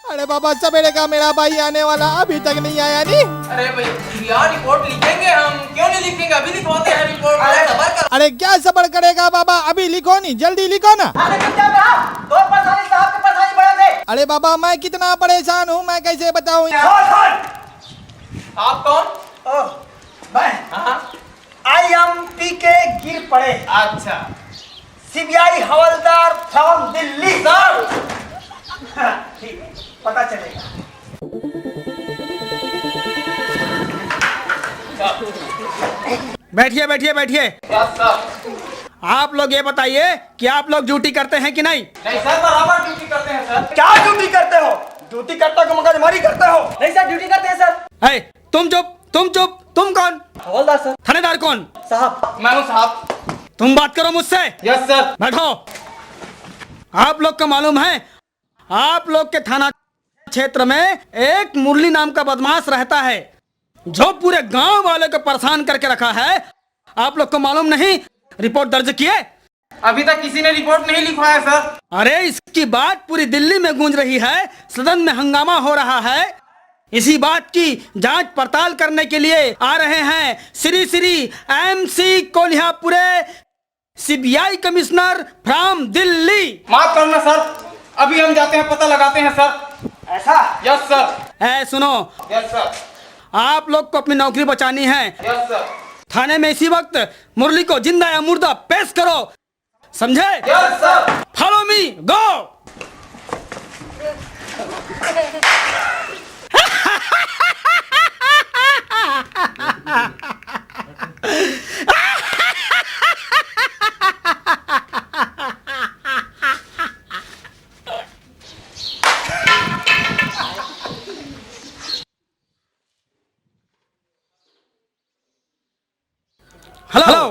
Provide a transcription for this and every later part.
अरे बाबा सवेरे का मेरा भाई आने वाला अभी तक नहीं आया नहीं। अरे भैया रिपोर्ट लिखेंगे हम, क्यों नहीं लिखेंगे, अभी लिखवाते हैं रिपोर्ट। अरे सबर करो। अरे क्या सबर करेगा बाबा, अभी लिखो नहीं, जल्दी लिखो ना। अरे बाबा मैं कितना परेशान हूँ, मैं कैसे बताऊँ। आप कौन? मैं आई एम पीके गिर पड़े। अच्छा CBI havildar from Delhi. Sir ठीक पता चलेगा। बैठिए बैठिए बैठिए। Yes sir. आप लोग ये बताइए कि आप लोग ड्यूटी करते हैं कि नहीं? नहीं सर, बराबर ड्यूटी करते हैं सर। क्या ड्यूटी करते हो? ड्यूटी करता को मगजमारी करते हो? नहीं सर, ड्यूटी करते हैं सर। है तुम चुप, तुम चुप। तुम कौन? हवलदार सर। थानेदार कौन? साहब मैं हूँ साहब। तुम बात करो मुझसे। Yes sir. बैठो। आप लोग को मालूम है आप लोग के थाना क्षेत्र में एक मुरली नाम का बदमाश रहता है जो पूरे गांव वाले को परेशान करके रखा है। आप लोग को मालूम नहीं? रिपोर्ट दर्ज किए? अभी तक किसी ने रिपोर्ट नहीं लिखवाया सर। अरे इसकी बात पूरी दिल्ली में गूंज रही है, सदन में हंगामा हो रहा है। इसी बात की जांच पड़ताल करने के लिए आ रहे हैं Shri MC Kolhapure CBI commissioner from Delhi. माफ करना सर, अभी हम जाते हैं, पता लगाते हैं सर। ऐसा? Yes sir. सुनो, यस सर। आप लोग को अपनी नौकरी बचानी है। Yes sir. थाने में इसी वक्त मुरली को जिंदा या मुर्दा पेश करो, समझे? Yes sir. फॉलो मी, गो। हेलो,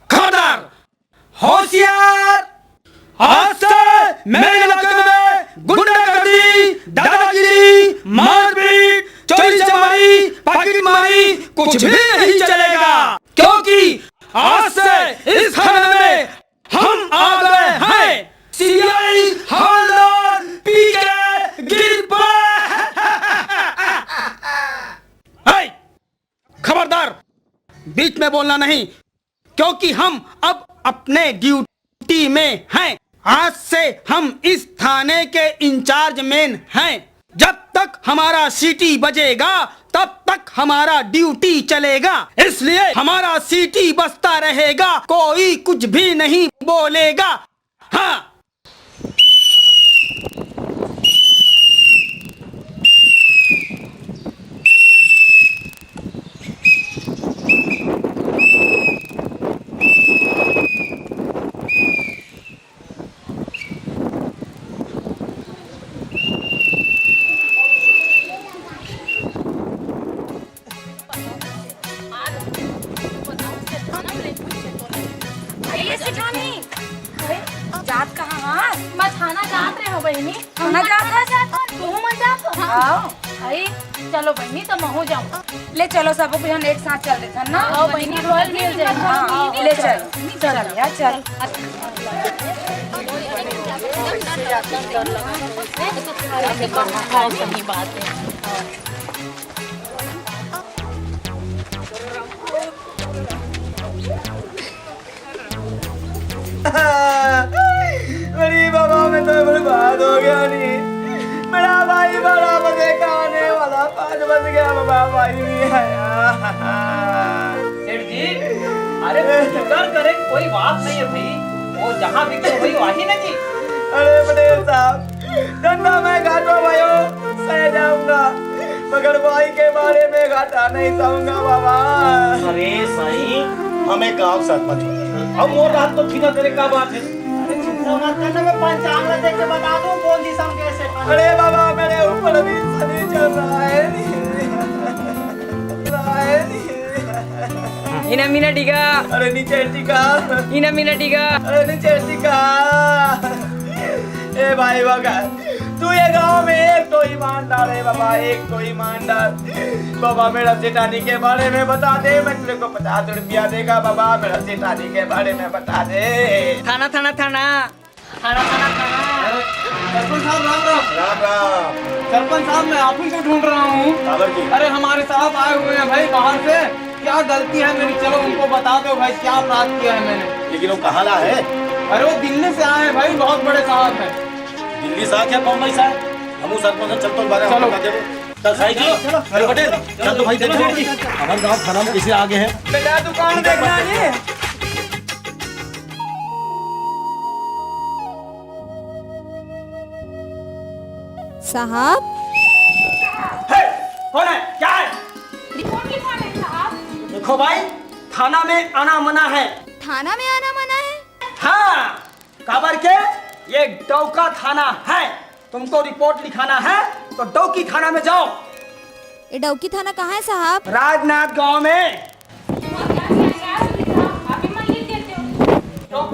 खबरदार, होशियार। आज से मेरे इलाके में गुंडागर्दी, दादागिरी, मारपीट, चोरी चमारी, पॉकेटमारी कुछ भी नहीं चलेगा, क्योंकि आज से इस थाने में हम आ गए हैं। सीबीआई हवलदार पीके गिर पड़े। खबरदार, बीच में बोलना नहीं, क्योंकि हम अब अपने ड्यूटी में हैं। आज से हम इस थाने के इंचार्ज मैन हैं। जब तक हमारा सीटी बजेगा तब तक हमारा ड्यूटी चलेगा, इसलिए हमारा सीटी बजता रहेगा, कोई कुछ भी नहीं बोलेगा। हाँ, जात कहाँ हाँ? मैं थाना जात रहे हो बहनी। थाना जात तू मत जात आओ भाई। चलो बहनी तो महू जाऊँ। ले चलो सब हम एक साथ चल रहे थे ना। आओ बहनी, रोल मिल जाए। हाँ, ले चल चल यार चल। सही बात है। मेरी बाबा में तो बर्बाद हो गया नहीं। मेरा भाई बड़ा बजे का आने वाला 5 बज गया, बाबा भाई नहीं आया। सेठ जी, अरे फिक्र करे कोई बात नहीं है भाई, वो जहाँ भी वही वही ना जी। अरे पटेल साहब, धंधा मैं घाटो भयो सह जाऊंगा, मगर भाई के बारे में घाटा नहीं सहूंगा बाबा। अरे साईं, हमें गांव साथ मत अब मोर रात तो फिकर करे का बात है। अरे चिंता मत करना, मैं पंचांग देख के बता दूं कौन दिशा में कैसे। अरे बाबा मेरे ऊपर भी शनि चल रहा है। इना मीना टिका। अरे नीचे टिका। इना मीना टिका। अरे नीचे टिका। ए भाई बगा, तू ये गांव में एक तो ईमानदार है बाबा, एक तो ईमानदार। बाबा मेरा सेठानी के बारे में बता दे, मैं तेरे को 50 रुपया देगा बाबा। मेरा सेठानी के बारे में बता दे। थाना थाना थाना थाना थाना थाना। सरपंच साहब राम राम। राम राम। सरपंच साहब मैं आप ही को ढूंढ रहा हूँ। काबर की? अरे हमारे साहब आए हुए हैं भाई बाहर से। क्या गलती है मेरी, चलो उनको बता दो भाई क्या अपराध किया है मैंने। लेकिन वो कहाँ ला है? अरे वो दिल्ली से आए हैं भाई, बहुत बड़े साहब हैं। दिल्ली से क्या कौन भाई साहब? हमू सरपंच हैं, चल तो बारे चलो। चल साई जी, अरे पटेल चल तो भाई देखो हमारे गाँव थाना में कैसे आगे है। बेटा दुकान देखना जी। साहब कौन है, क्या है? रिपोर्ट लिखवाने साहब। देखो भाई, थाना में आना मना है। थाना में आना मना है? हाँ, काबर के ये डौका थाना है। तुमको रिपोर्ट लिखाना है तो डौकी थाना में जाओ। ये डौकी थाना कहाँ है साहब? राजनाथ गांव में।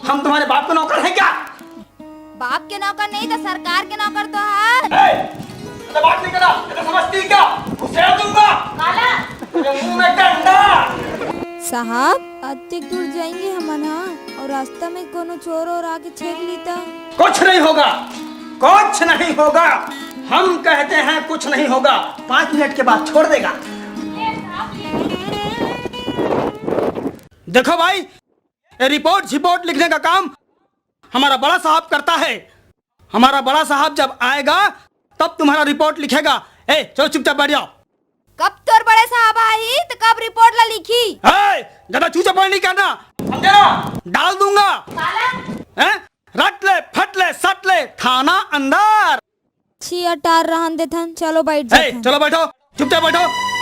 हम तुम्हारे बाप के नौकर हैं क्या? बाप के नौकर नहीं तो सरकार के नौकर तो है। तो बात नहीं करा, ये तो समझती है क्या? उसे दूंगा। काला। तेरे मुंह में डंडा। साहब अधिक दूर जाएंगे हम ना, और रास्ता में कोनो चोर और आके छेड़ ली तो? कुछ नहीं होगा, कुछ नहीं होगा। हम कहते हैं कुछ नहीं होगा, 5 मिनट के बाद छोड़ देगा। देखो भाई, ये रिपोर्ट लिखने का काम हमारा बड़ा साहब करता है। हमारा बड़ा साहब जब आएगा तब तुम्हारा रिपोर्ट लिखेगा। ए चलो चुपचाप बैठ जाओ। कब तोर बड़े साहब आई तो कब रिपोर्ट ला लिखी? ज्यादा चूचा पड़ नहीं करना, समझे ना? डाल दूंगा। रट ले फट ले सट ले, थाना अंदर। छी अटार रहन दे थन, चलो बैठ जाओ। चलो बैठो, चुपचाप बैठो।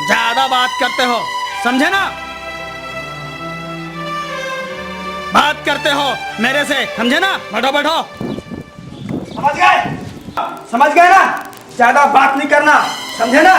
ज्यादा बात करते हो, समझे ना? बात करते हो मेरे से, समझे ना? बैठो बैठो। समझ गए? समझ गए ना? ज्यादा बात नहीं करना, समझे ना?